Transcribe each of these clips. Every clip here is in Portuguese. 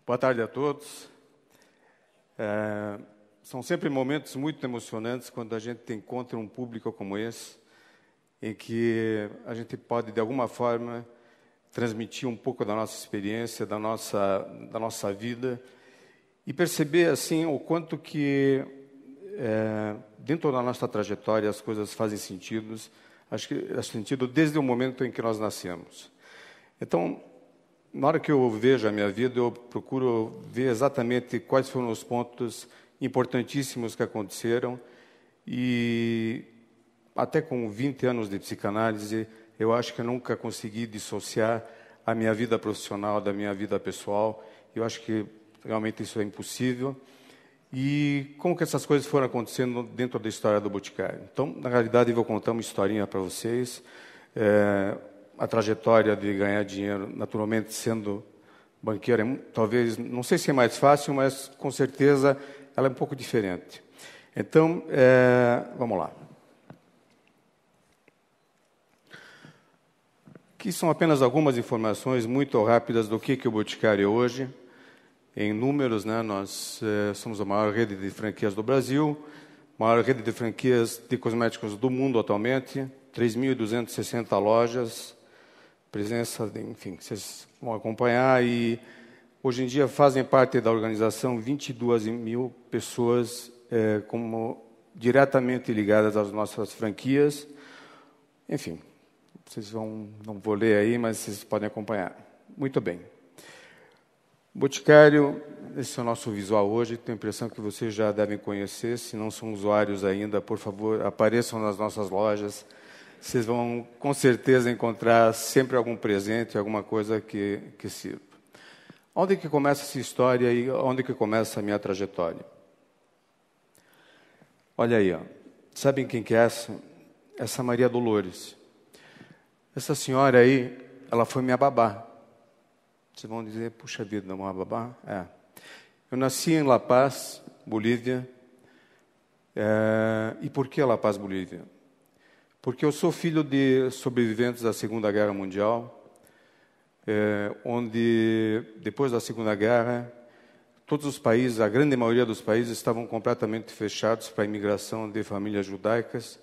Boa tarde a todos. São sempre momentos muito emocionantes quando a gente encontra um público como esse, em que a gente pode, de alguma forma, transmitir um pouco da nossa experiência, da nossa vida, e perceber, assim, o quanto que, dentro da nossa trajetória, as coisas fazem sentido, acho que faz sentido desde o momento em que nós nascemos. Então, na hora que eu vejo a minha vida, eu procuro ver exatamente quais foram os pontos importantíssimos que aconteceram, e até com 20 anos de psicanálise, eu acho que eu nunca consegui dissociar a minha vida profissional da minha vida pessoal. Eu acho que realmente isso é impossível. E como que essas coisas foram acontecendo dentro da história do Boticário? Então, na realidade, eu vou contar uma historinha para vocês. A trajetória de ganhar dinheiro, naturalmente, sendo banqueiro, talvez, não sei se é mais fácil, mas com certeza ela é um pouco diferente. Então, vamos lá. Aqui são apenas algumas informações muito rápidas do que o Boticário é hoje. Em números, né, nós somos a maior rede de franquias do Brasil, maior rede de franquias de cosméticos do mundo atualmente, 3.260 lojas, presença, enfim, vocês vão acompanhar, e hoje em dia fazem parte da organização 22 mil pessoas como diretamente ligadas às nossas franquias. Enfim, vocês não vou ler aí, mas vocês podem acompanhar. Muito bem. Boticário, esse é o nosso visual hoje, tenho a impressão que vocês já devem conhecer. Se não são usuários ainda, por favor, apareçam nas nossas lojas. Vocês vão, com certeza, encontrar sempre algum presente, alguma coisa que sirva. Onde que começa essa história e onde que começa a minha trajetória? Olha aí, ó. Sabem quem que é essa? Essa Maria Dolores. Essa senhora aí, ela foi minha babá. Vocês vão dizer, puxa vida, uma babá? Eu nasci em La Paz, Bolívia. E por que La Paz, Bolívia? Porque eu sou filho de sobreviventes da Segunda Guerra Mundial, onde, depois da Segunda Guerra, todos os países, a grande maioria dos países, estavam completamente fechados para a imigração de famílias judaicas.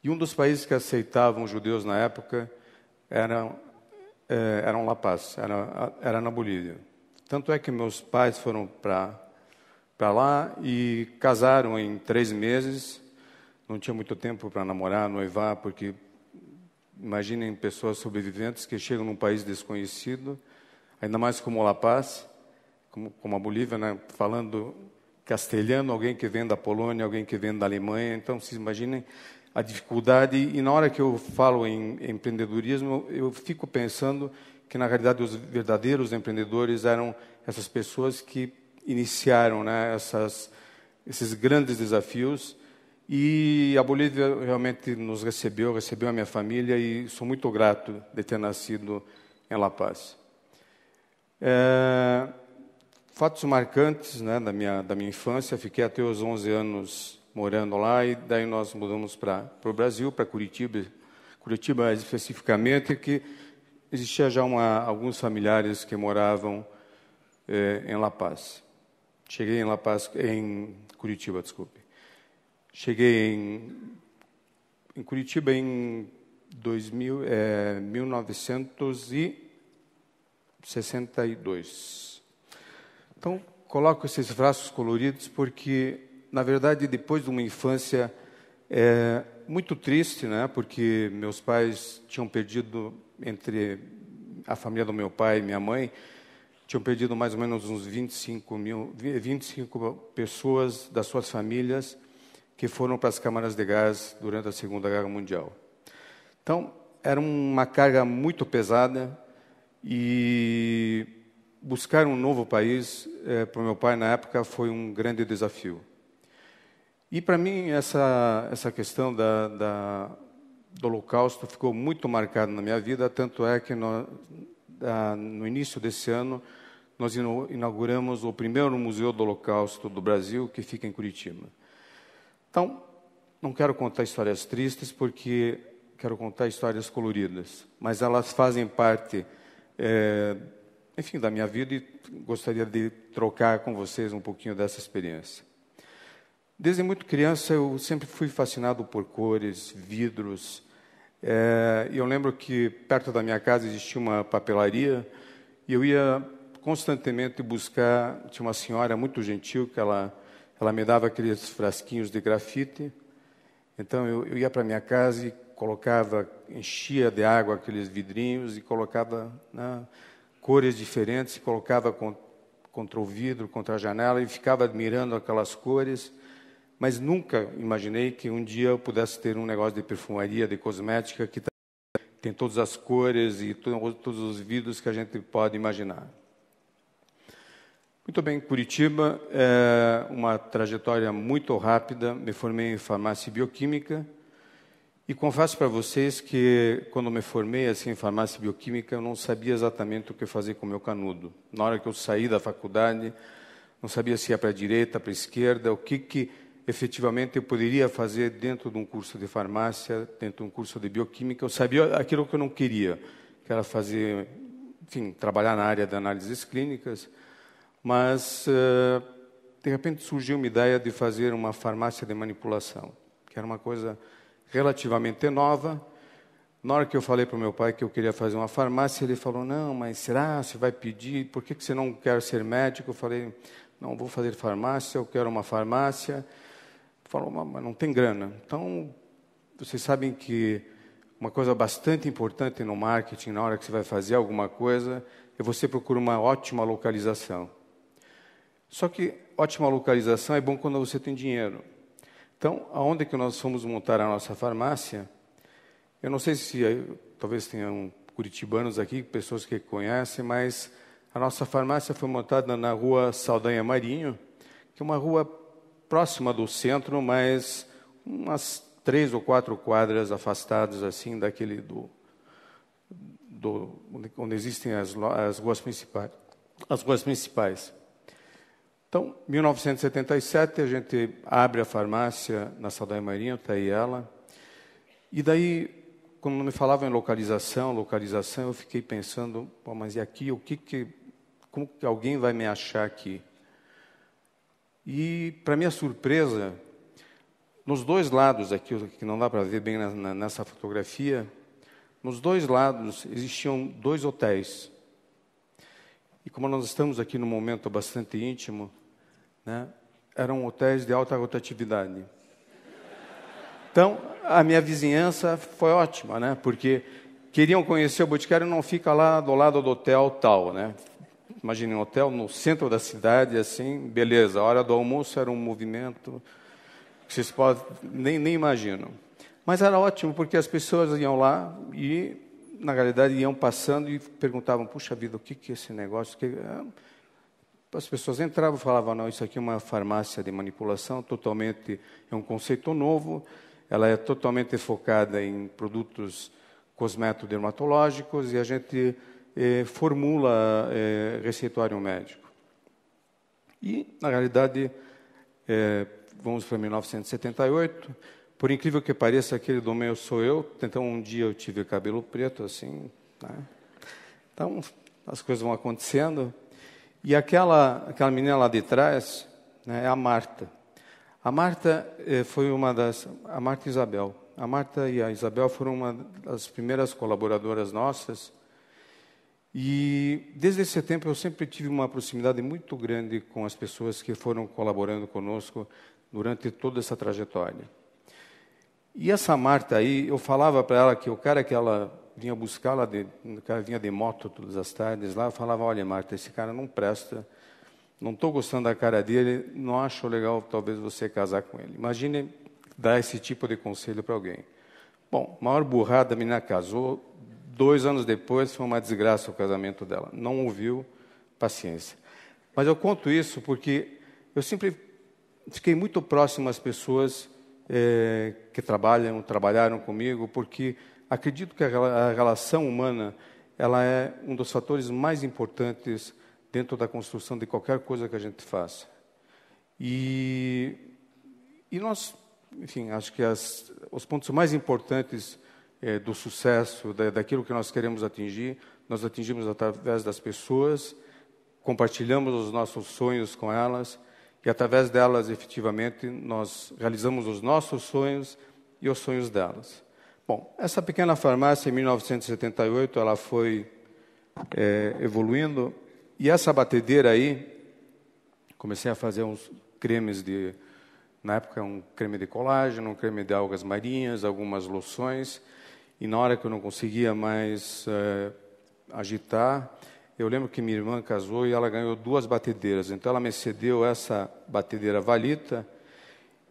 E um dos países que aceitavam judeus na época era La Paz, era na Bolívia. Tanto é que meus pais foram para lá e casaram em 3 meses. Não tinha muito tempo para namorar, noivar, porque imaginem pessoas sobreviventes que chegam num país desconhecido, ainda mais como La Paz, como a Bolívia, né, falando castelhano, alguém que vem da Polônia, alguém que vem da Alemanha. Então, vocês imaginem a dificuldade. E na hora que eu falo em empreendedorismo, eu fico pensando que, na realidade, os verdadeiros empreendedores eram essas pessoas que iniciaram, né, esses grandes desafios. E a Bolívia realmente nos recebeu a minha família, e sou muito grato de ter nascido em La Paz. Fatos marcantes, né, da minha infância. Fiquei até os 11 anos morando lá, e daí nós mudamos para o Brasil, para Curitiba especificamente, que existia já alguns familiares que moravam em La Paz. Cheguei em Curitiba, desculpe. Cheguei em Curitiba em 1962. Então, coloco esses traços coloridos porque, na verdade, depois de uma infância muito triste, né? Porque meus pais tinham perdido, entre a família do meu pai e minha mãe, tinham perdido mais ou menos uns 25 pessoas das suas famílias que foram para as câmaras de gás durante a Segunda Guerra Mundial. Então, era uma carga muito pesada, e buscar um novo país, para o meu pai, na época, foi um grande desafio. E, para mim, essa questão do Holocausto ficou muito marcada na minha vida, tanto é que no início desse ano, nós inauguramos o primeiro Museu do Holocausto do Brasil, que fica em Curitiba. Então, não quero contar histórias tristes, porque quero contar histórias coloridas, mas elas fazem parte, enfim, da minha vida e gostaria de trocar com vocês um pouquinho dessa experiência. Desde muito criança, eu sempre fui fascinado por cores, vidros. E eu lembro que perto da minha casa existia uma papelaria e eu ia constantemente buscar. Tinha uma senhora muito gentil que ela me dava aqueles frasquinhos de grafite. Então eu ia para minha casa e colocava, enchia de água aqueles vidrinhos e colocava, né, cores diferentes, e colocava contra o vidro, contra a janela e ficava admirando aquelas cores. Mas nunca imaginei que um dia eu pudesse ter um negócio de perfumaria, de cosmética, que tem todas as cores e todos os vidros que a gente pode imaginar. Muito bem, Curitiba, uma trajetória muito rápida. Me formei em farmácia bioquímica e confesso para vocês que quando me formei assim, em farmácia bioquímica, eu não sabia exatamente o que fazer com o meu canudo. Na hora que eu saí da faculdade, não sabia se ia para a direita, para a esquerda, o que efetivamente eu poderia fazer dentro de um curso de farmácia, dentro de um curso de bioquímica. Eu sabia aquilo que eu não queria, que era fazer, enfim, trabalhar na área de análises clínicas, mas de repente surgiu uma ideia de fazer uma farmácia de manipulação, que era uma coisa relativamente nova. Na hora que eu falei para o meu pai que eu queria fazer uma farmácia, ele falou, não, mas será? Você vai pedir? Por que você não quer ser médico? Eu falei, não, vou fazer farmácia, eu quero uma farmácia. Falou, mas não tem grana. Então, vocês sabem que uma coisa bastante importante no marketing, na hora que você vai fazer alguma coisa, é você procurar uma ótima localização. Só que ótima localização é bom quando você tem dinheiro. Então, aonde que nós fomos montar a nossa farmácia? Eu não sei se, talvez tenham curitibanos aqui, pessoas que conhecem, mas a nossa farmácia foi montada na rua Saldanha Marinho, que é uma rua próxima do centro, mas umas 3 ou 4 quadras afastadas assim daquele onde existem as ruas principais. As ruas principais. Então, em 1977, a gente abre a farmácia na Saldanha Marinho, está aí ela. E daí, quando me falavam em localização, eu fiquei pensando, pô, mas e aqui, como que alguém vai me achar aqui? E, para minha surpresa, nos dois lados aqui, que não dá para ver bem nessa fotografia, nos dois lados existiam 2 hotéis. E como nós estamos aqui num momento bastante íntimo, né, eram hotéis de alta rotatividade. Então, a minha vizinhança foi ótima, né, porque queriam conhecer o Boticário, não fica lá do lado do hotel tal, né? Imagine um hotel no centro da cidade, assim, beleza. A hora do almoço era um movimento que vocês podem nem imaginam. Mas era ótimo, porque as pessoas iam lá e, na realidade, iam passando e perguntavam, puxa vida, o que é esse negócio? As pessoas entravam e falavam, não, isso aqui é uma farmácia de manipulação, totalmente, é um conceito novo, ela é totalmente focada em produtos cosmético-dermatológicos e a gente formula receituário médico. E, na realidade, vamos para 1978, por incrível que pareça, aquele do meio sou eu, então um dia eu tive cabelo preto, assim, né? Então, as coisas vão acontecendo. E aquela menina lá de trás, né, é a Marta. A Marta foi a Marta e Isabel. A Marta e a Isabel foram uma das primeiras colaboradoras nossas. E desde esse tempo eu sempre tive uma proximidade muito grande com as pessoas que foram colaborando conosco durante toda essa trajetória. E essa Marta aí, eu falava para ela que o cara que ela vinha buscar, o cara vinha de moto todas as tardes lá, eu falava, olha Marta, esse cara não presta, não estou gostando da cara dele, não acho legal talvez você casar com ele. Imagine dar esse tipo de conselho para alguém. Bom, maior burrada, a menina casou, 2 anos depois foi uma desgraça o casamento dela. Não ouviu, paciência. Mas eu conto isso porque eu sempre fiquei muito próximo às pessoas que trabalharam comigo, porque acredito que a relação humana ela é um dos fatores mais importantes dentro da construção de qualquer coisa que a gente faça. E nós, enfim, acho que os pontos mais importantes do sucesso, daquilo que nós queremos atingir, nós atingimos através das pessoas, compartilhamos os nossos sonhos com elas, e através delas, efetivamente, nós realizamos os nossos sonhos e os sonhos delas. Bom, essa pequena farmácia, em 1978, ela foi evoluindo, e essa batedeira aí, comecei a fazer uns cremes na época, um creme de colágeno, um creme de algas marinhas, algumas loções, e na hora que eu não conseguia mais agitar, eu lembro que minha irmã casou e ela ganhou 2 batedeiras. Então, ela me cedeu essa batedeira Valita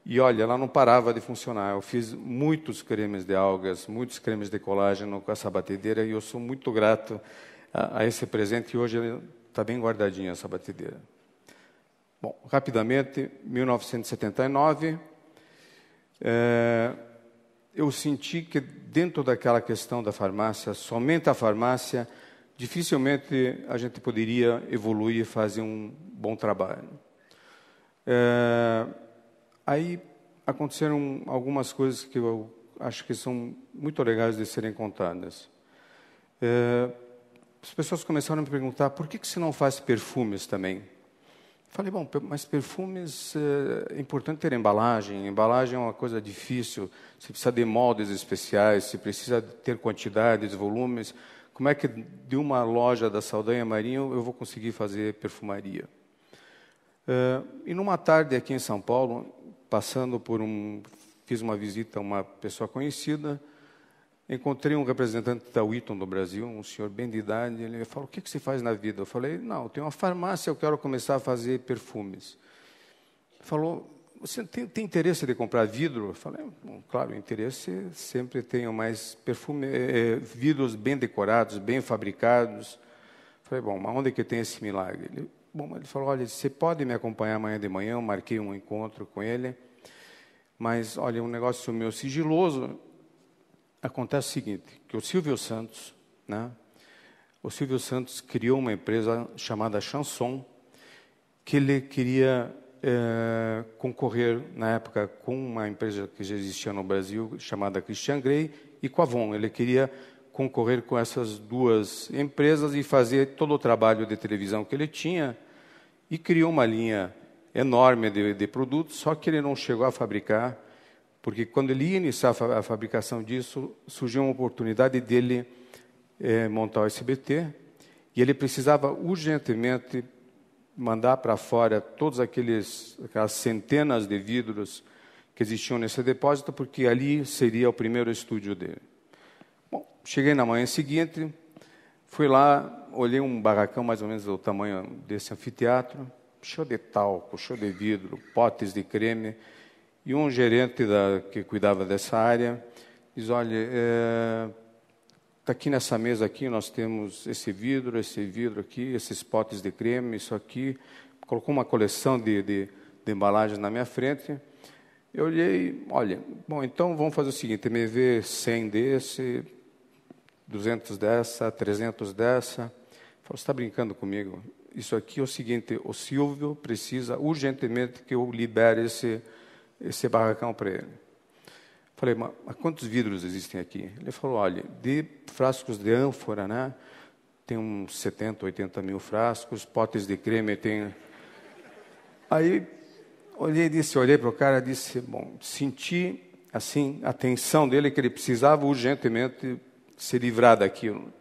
e, olha, ela não parava de funcionar. Eu fiz muitos cremes de algas, muitos cremes de colágeno com essa batedeira e eu sou muito grato a esse presente. E hoje está bem guardadinha essa batedeira. Bom, rapidamente, 1979, eu senti que dentro daquela questão da farmácia, somente a farmácia, dificilmente a gente poderia evoluir e fazer um bom trabalho. Aí aconteceram algumas coisas que eu acho que são muito legais de serem contadas. As pessoas começaram a me perguntar, por que você não faz perfumes também? Falei, bom, mas perfumes é importante ter embalagem. Embalagem é uma coisa difícil. Você precisa de moldes especiais, você precisa ter quantidades, volumes. Como é que de uma loja da Saldanha Marinho eu vou conseguir fazer perfumaria? E numa tarde aqui em São Paulo, passando fiz uma visita a uma pessoa conhecida, encontrei um representante da Witton do Brasil, um senhor bem de idade. Ele falou, o que você faz na vida? Eu falei, não, eu tenho uma farmácia, eu quero começar a fazer perfumes. Ele falou, você tem interesse de comprar vidro? Eu falei, bom, claro, interesse sempre tenho, mais vidros bem decorados, bem fabricados. Eu falei, bom, mas onde que tem esse milagre? Ele falou, olha, você pode me acompanhar amanhã de manhã, eu marquei um encontro com ele, mas, olha, um negócio meu sigiloso. Acontece o seguinte, que o Silvio Santos, o Silvio Santos criou uma empresa chamada Chanson, que ele queria concorrer, na época, com uma empresa que já existia no Brasil, chamada Christian Grey, e com a Avon. Ele queria concorrer com essas 2 empresas e fazer todo o trabalho de televisão que ele tinha, e criou uma linha enorme de produtos, só que ele não chegou a fabricar, porque quando ele ia iniciar a fabricação disso, surgiu uma oportunidade dele montar o SBT, e ele precisava urgentemente mandar para fora todas aquelas centenas de vidros que existiam nesse depósito, porque ali seria o primeiro estúdio dele. Bom, cheguei na manhã seguinte, fui lá, olhei um barracão mais ou menos do tamanho desse anfiteatro, cheio de talco, cheio de vidro, potes de creme, e um gerente que cuidava dessa área diz, olha, aqui nessa mesa aqui nós temos esse vidro aqui, esses potes de creme, isso aqui. Colocou uma coleção de embalagens na minha frente. Eu olhei, olha, bom, então vamos fazer o seguinte, me vê 100 desse, 200 dessa, 300 dessa. Falei, você está brincando comigo? Isso aqui é o seguinte, o Silvio precisa urgentemente que eu libere esse barracão para ele. Falei, mas quantos vidros existem aqui? Ele falou, olha, de frascos de ânfora, tem uns 70, 80 mil frascos, potes de creme tem... Aí, olhei para o cara e disse, bom, senti, assim, a tensão dele, que ele precisava urgentemente se livrar daquilo.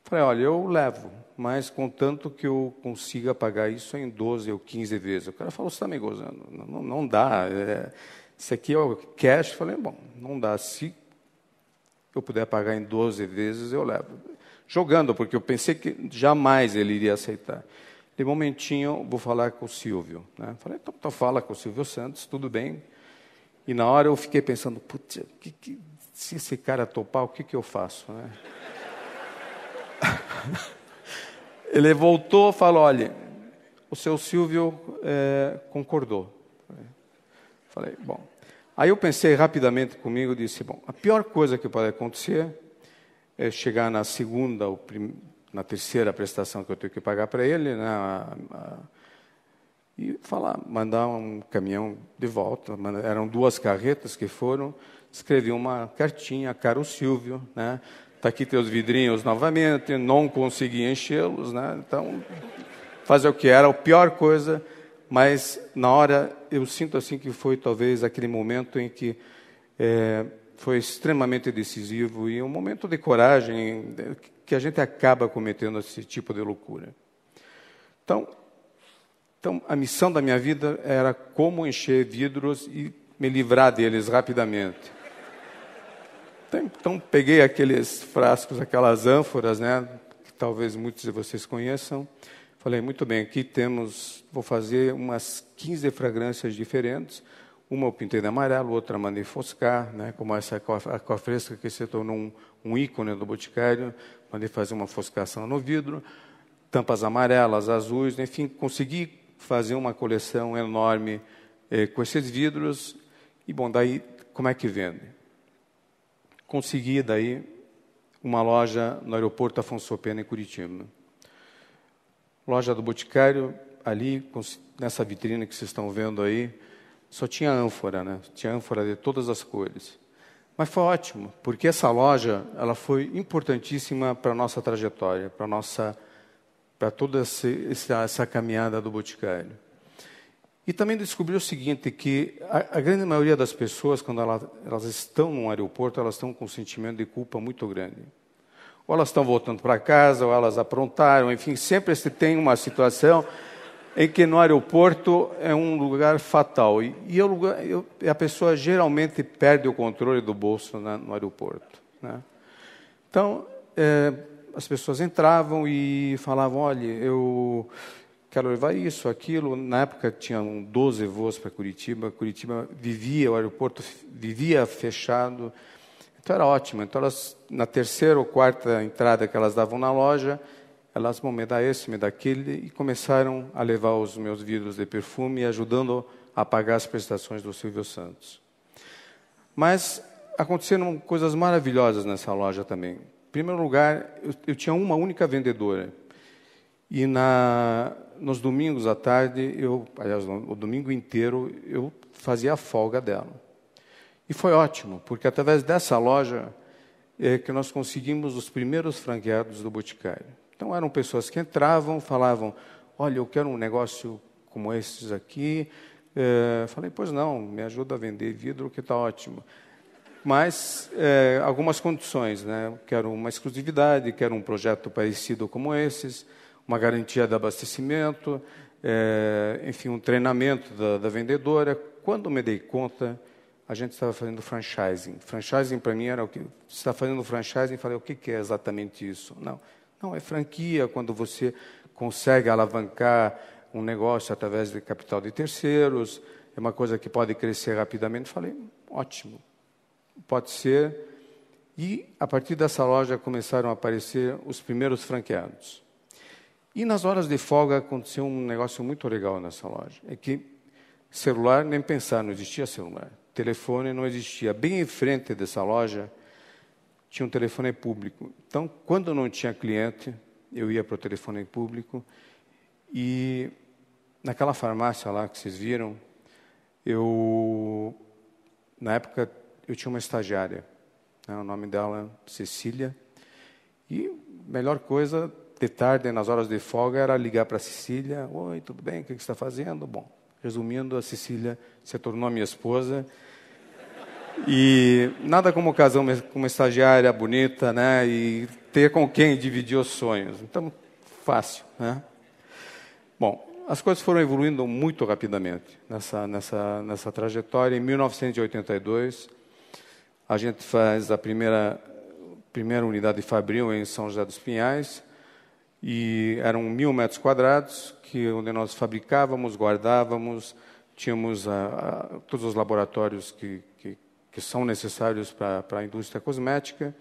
Falei, olha, eu levo, mas contanto que eu consiga pagar isso em 12 ou 15 vezes. O cara falou, você está me gozando, não dá, isso aqui é o cash. Falei, bom, não dá, se eu puder pagar em 12 vezes, eu levo. Jogando, porque eu pensei que jamais ele iria aceitar. De momentinho, vou falar com o Silvio. Falei, então fala com o Silvio Santos, tudo bem. E na hora eu fiquei pensando, putz, se esse cara topar, o que eu faço? Ele voltou e falou, olha, o seu Silvio concordou. Falei, bom. Aí eu pensei rapidamente comigo e disse, bom, a pior coisa que pode acontecer é chegar na segunda ou na terceira prestação que eu tenho que pagar para ele, e mandar um caminhão de volta. Eram 2 carretas que foram, escrevi uma cartinha, caro Silvio, né? Está aqui teus vidrinhos novamente, não consegui enchê-los, né? Então, fazer o que era a pior coisa, mas na hora eu sinto assim que foi talvez aquele momento em que foi extremamente decisivo e um momento de coragem que a gente acaba cometendo esse tipo de loucura. Então, a missão da minha vida era como encher vidros e me livrar deles rapidamente. Então peguei aqueles frascos, aquelas ânforas, né, que talvez muitos de vocês conheçam. Falei, muito bem, aqui vou fazer umas 15 fragrâncias diferentes. Uma eu pintei de amarelo, outra mandei foscar, né, como essa aqua fresca que se tornou um ícone do Boticário. Mandei fazer uma foscação no vidro, tampas amarelas, azuis, enfim, consegui fazer uma coleção enorme com esses vidros. E, bom, daí, como é que vende? Consegui, daí, uma loja no aeroporto Afonso Pena, em Curitiba. Loja do Boticário, ali, nessa vitrine que vocês estão vendo aí, só tinha ânfora, né? Tinha ânfora de todas as cores. Mas foi ótimo, porque essa loja ela foi importantíssima para a nossa trajetória, para toda essa caminhada do Boticário. E também descobri o seguinte, que a grande maioria das pessoas, quando elas estão no aeroporto, elas estão com um sentimento de culpa muito grande. Ou elas estão voltando para casa, ou elas aprontaram, enfim, sempre se tem uma situação em que no aeroporto é um lugar fatal. E a pessoa geralmente perde o controle do bolso no aeroporto, né? Então, as pessoas entravam e falavam, olha, eu quero levar isso, aquilo. Na época tinham 12 voos para Curitiba. Curitiba o aeroporto vivia fechado. Então era ótimo. Então elas, na terceira ou quarta entrada que elas davam na loja, elas vão me dar esse, me dar aquele, e começaram a levar os meus vidros de perfume, ajudando a pagar as prestações do Silvio Santos. Mas aconteceram coisas maravilhosas nessa loja também. Em primeiro lugar, eu tinha uma única vendedora. E nos domingos à tarde, aliás, o domingo inteiro, eu fazia a folga dela. E foi ótimo, porque através dessa loja que nós conseguimos os primeiros franqueados do Boticário. Então, eram pessoas que entravam, falavam, olha, eu quero um negócio como esses aqui. Falei, pois não, me ajuda a vender vidro, que está ótimo. Mas algumas condições, né? Eu quero uma exclusividade, quero um projeto parecido como esses, uma garantia de abastecimento, enfim, um treinamento da vendedora. Quando me dei conta, a gente estava fazendo franchising. Franchising, para mim, era o que? Você está fazendo franchising? Falei, o que é exatamente isso? Não, é franquia, quando você consegue alavancar um negócio através de capital de terceiros, é uma coisa que pode crescer rapidamente. Falei, ótimo, pode ser. E, a partir dessa loja, começaram a aparecer os primeiros franqueados. E nas horas de folga aconteceu um negócio muito legal nessa loja. É que celular, nem pensar, não existia celular. Telefone não existia. Bem em frente dessa loja, tinha um telefone público. Então, quando não tinha cliente, eu ia para o telefone público. E naquela farmácia lá que vocês viram, na época, eu tinha uma estagiária. Né, o nome dela, Cecília. E a melhor coisa, de tarde, nas horas de folga, era ligar para a Cecília. Oi, tudo bem? O que você está fazendo? Bom, resumindo, a Cecília se tornou minha esposa. E nada como casar com uma estagiária bonita, né? E ter com quem dividir os sonhos. Então, fácil, né? Bom, as coisas foram evoluindo muito rapidamente nessa trajetória. Em 1982, a gente faz a primeira unidade fabril em São José dos Pinhais. E eram 1.000 metros quadrados, onde nós fabricávamos, guardávamos, tínhamos todos os laboratórios que são necessários para a indústria cosmética.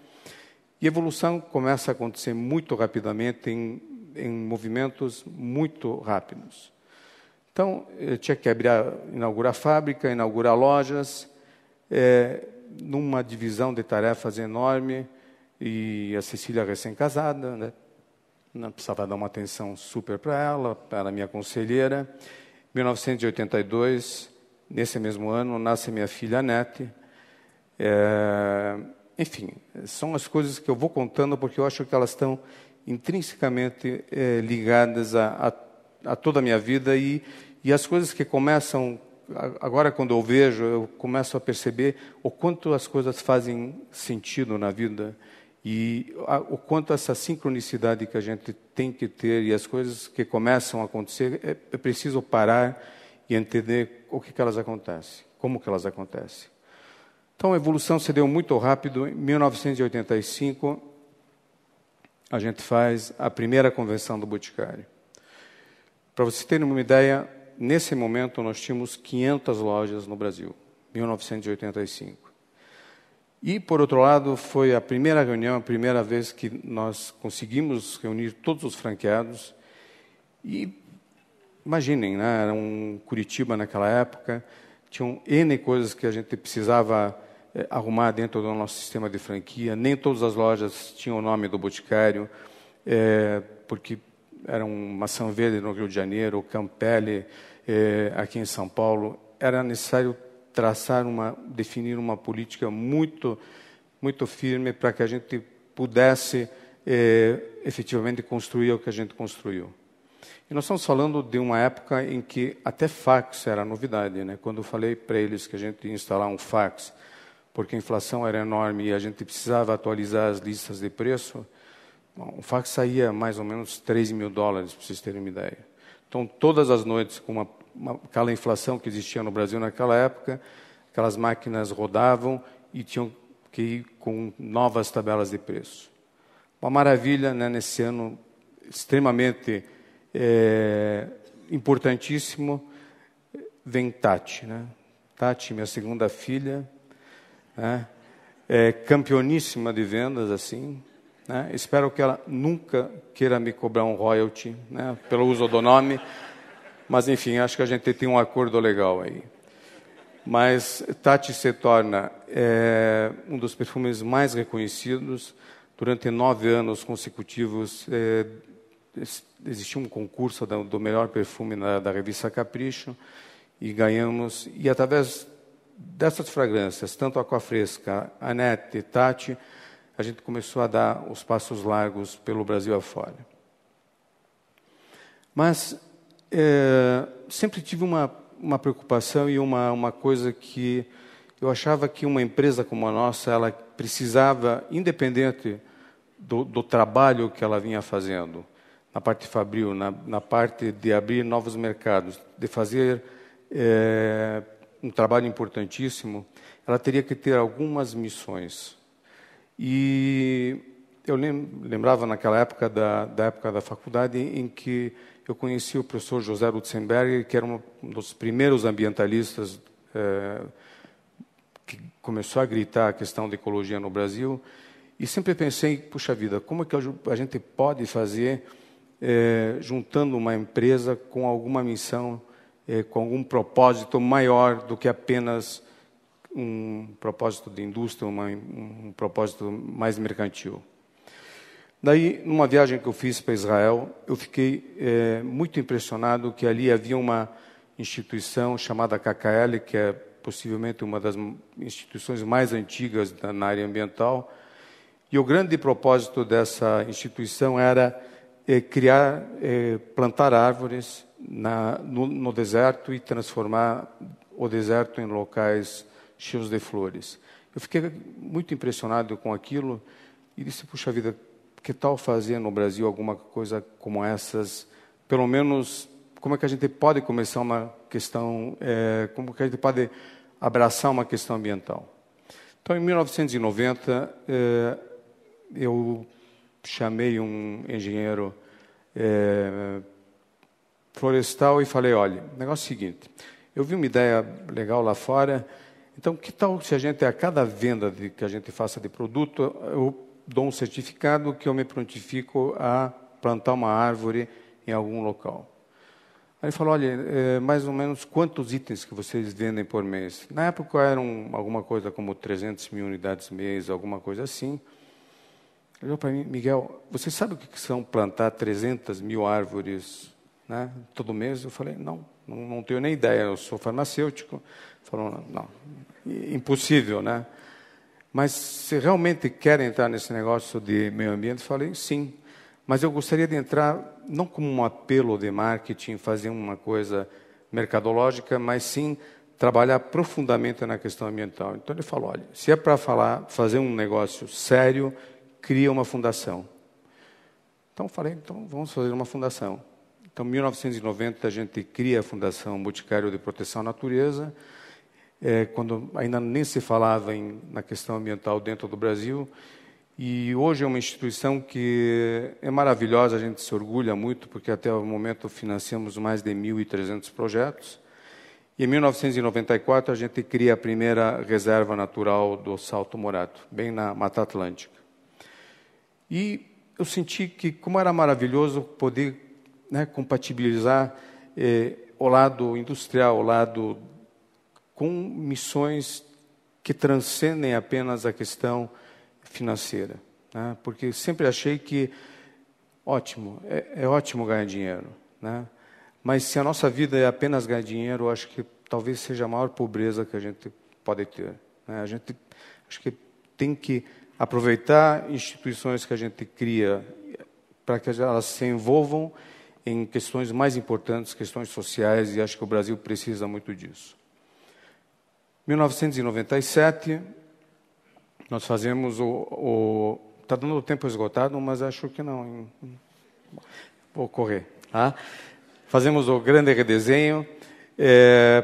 E a evolução começa a acontecer muito rapidamente, em movimentos muito rápidos. Então, eu tinha que inaugurar fábrica, inaugurar lojas, numa divisão de tarefas enorme, e a Cecília recém-casada, né? Não precisava dar uma atenção super para ela, era minha conselheira. Em 1982, nesse mesmo ano, nasce minha filha Anete. Enfim, são as coisas que eu vou contando porque eu acho que elas estão intrinsecamente ligadas a toda a minha vida e as coisas que começam, agora quando eu vejo, eu começo a perceber o quanto as coisas fazem sentido na vida e o quanto essa sincronicidade que a gente tem que ter e as coisas que começam a acontecer, é preciso parar e entender o que elas acontecem, como que elas acontecem. Então, a evolução se deu muito rápido. Em 1985, a gente faz a primeira convenção do Boticário. Para vocês terem uma ideia, nesse momento nós tínhamos 500 lojas no Brasil, 1985. E, por outro lado, foi a primeira reunião, a primeira vez que nós conseguimos reunir todos os franqueados. E, imaginem, né, era um Curitiba naquela época, tinham N coisas que a gente precisava arrumar dentro do nosso sistema de franquia. Nem todas as lojas tinham o nome do Boticário, porque era Maçã Verde no Rio de Janeiro, Campelli aqui em São Paulo. Era necessário definir uma política muito firme para que a gente pudesse efetivamente construir o que a gente construiu. E nós estamos falando de uma época em que até fax era novidade, né? Quando eu falei para eles que a gente ia instalar um fax, porque a inflação era enorme e a gente precisava atualizar as listas de preço, o fax saía mais ou menos $3.000, para vocês terem uma ideia. Então, todas as noites, com aquela inflação que existia no Brasil naquela época, aquelas máquinas rodavam e tinham que ir com novas tabelas de preço. Uma maravilha, né, nesse ano extremamente importantíssimo, vem Tati. Né? Tati, minha segunda filha, né? Campeoníssima de vendas, assim. Né? Espero que ela nunca queira me cobrar um royalty, né, pelo uso do nome, mas, enfim, acho que a gente tem um acordo legal aí. Mas Tati se torna um dos perfumes mais reconhecidos. Durante 9 anos consecutivos, existiu um concurso do melhor perfume da revista Capricho, e ganhamos. E, através dessas fragrâncias, tanto Aquafresca, Anete e Tati, a gente começou a dar os passos largos pelo Brasil afora. Mas sempre tive uma preocupação e uma coisa que eu achava que uma empresa como a nossa, ela precisava, independente do trabalho que ela vinha fazendo, na parte fabril, na parte de abrir novos mercados, de fazer um trabalho importantíssimo, ela teria que ter algumas missões. E eu lembrava naquela época da época da faculdade em que eu conheci o professor José Rutzenberger, que era um dos primeiros ambientalistas que começou a gritar a questão da ecologia no Brasil, e sempre pensei, puxa vida, como é que a gente pode fazer juntando uma empresa com alguma missão, com algum propósito maior do que apenas um propósito de indústria, um propósito mais mercantil. Daí, numa viagem que eu fiz para Israel, eu fiquei muito impressionado que ali havia uma instituição chamada KKL, que é possivelmente uma das instituições mais antigas na área ambiental, e o grande propósito dessa instituição era plantar árvores no deserto e transformar o deserto em locais cheios de flores. Eu fiquei muito impressionado com aquilo e disse, puxa vida, que tal fazer no Brasil alguma coisa como essas? Pelo menos, como é que a gente pode começar uma questão, como que a gente pode abraçar uma questão ambiental? Então, em 1990, eu chamei um engenheiro florestal e falei, olha, o negócio é o seguinte, eu vi uma ideia legal lá fora, então que tal se a gente, a cada venda que a gente faça de produto, eu dou um certificado que eu me prontifico a plantar uma árvore em algum local. Aí ele falou, olha, mais ou menos quantos itens que vocês vendem por mês? Na época eram alguma coisa como 300 mil unidades mês, alguma coisa assim. Ele falou para mim, Miguel, você sabe o que são plantar 300 mil árvores, né, todo mês? Eu falei, não tenho nem ideia, eu sou farmacêutico. Ele falou, não, impossível, né? mas você realmente quer entrar nesse negócio de meio ambiente? Eu falei, sim. Mas eu gostaria de entrar não como um apelo de marketing, fazer uma coisa mercadológica, mas sim trabalhar profundamente na questão ambiental. Então ele falou, olha, se é para fazer um negócio sério, cria uma fundação. Então eu falei, então vamos fazer uma fundação. Então, em 1990, a gente cria a Fundação Boticário de Proteção à Natureza, quando ainda nem se falava na questão ambiental dentro do Brasil. E hoje é uma instituição que é maravilhosa, a gente se orgulha muito, porque até o momento financiamos mais de 1.300 projetos. E em 1994, a gente cria a primeira reserva natural do Salto Morato, bem na Mata Atlântica. E eu senti que, como era maravilhoso poder compatibilizar o lado industrial, o lado com missões que transcendem apenas a questão financeira, né? Porque sempre achei que ótimo, é ótimo ganhar dinheiro, né? Mas se a nossa vida é apenas ganhar dinheiro, eu acho que talvez seja a maior pobreza que a gente pode ter, né? A gente acho que tem que aproveitar instituições que a gente cria para que elas se envolvam em questões mais importantes, questões sociais, e acho que o Brasil precisa muito disso. Em 1997, nós fazemos está dando o tempo esgotado, mas acho que não. Vou correr. Tá? Fazemos o grande redesenho.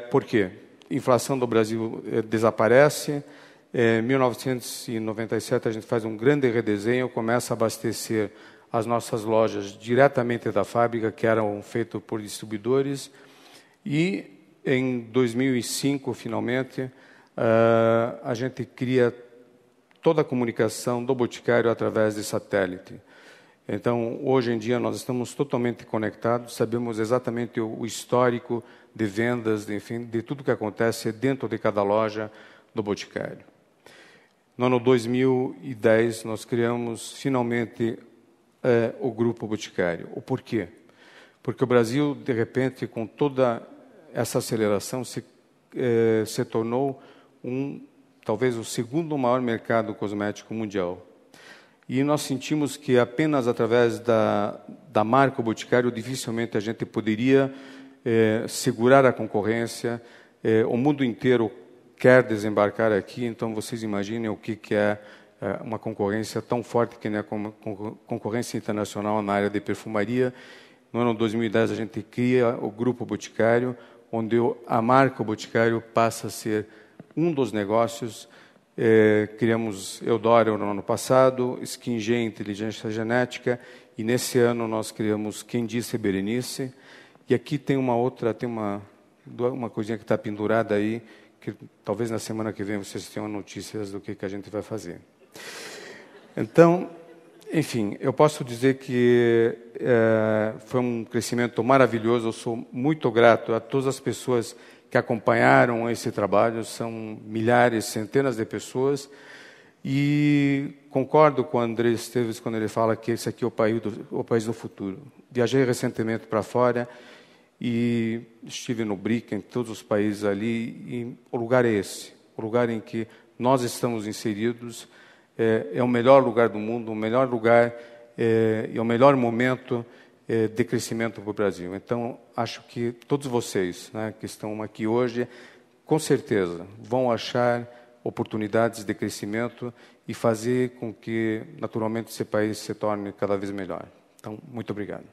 Por quê? A inflação do Brasil desaparece. Em 1997, a gente faz um grande redesenho, começa a abastecer as nossas lojas diretamente da fábrica, que eram feitas por distribuidores. E, em 2005, finalmente, a gente cria toda a comunicação do Boticário através de satélite. Então, hoje em dia, nós estamos totalmente conectados, sabemos exatamente o histórico de vendas, enfim, de tudo que acontece dentro de cada loja do Boticário. No ano 2010, nós criamos, finalmente, o Grupo Boticário. O porquê? Porque o Brasil, de repente, com toda essa aceleração, se tornou talvez o segundo maior mercado cosmético mundial. E nós sentimos que apenas através da marca Boticário, dificilmente a gente poderia segurar a concorrência. O mundo inteiro quer desembarcar aqui, então vocês imaginem o que é uma concorrência tão forte que nem a concorrência internacional na área de perfumaria. No ano 2010, a gente cria o Grupo Boticário, onde a marca Boticário passa a ser um dos negócios. Criamos Eudora no ano passado, SkinG, Inteligência Genética, e nesse ano nós criamos Quem Disse Berenice. E aqui tem uma coisinha que está pendurada aí, que talvez na semana que vem vocês tenham notícias do que a gente vai fazer. Então, enfim, eu posso dizer que foi um crescimento maravilhoso. Eu sou muito grato a todas as pessoas que acompanharam esse trabalho. São milhares, centenas de pessoas. E concordo com o André Esteves quando ele fala que esse aqui é o país do futuro. Viajei recentemente para fora e estive no BRIC, em todos os países ali, e o lugar é esse. O lugar em que nós estamos inseridos é o melhor lugar do mundo, o melhor lugar e o melhor momento de crescimento para o Brasil. Então, acho que todos vocês, né, que estão aqui hoje, com certeza vão achar oportunidades de crescimento e fazer com que, naturalmente, esse país se torne cada vez melhor. Então, muito obrigado.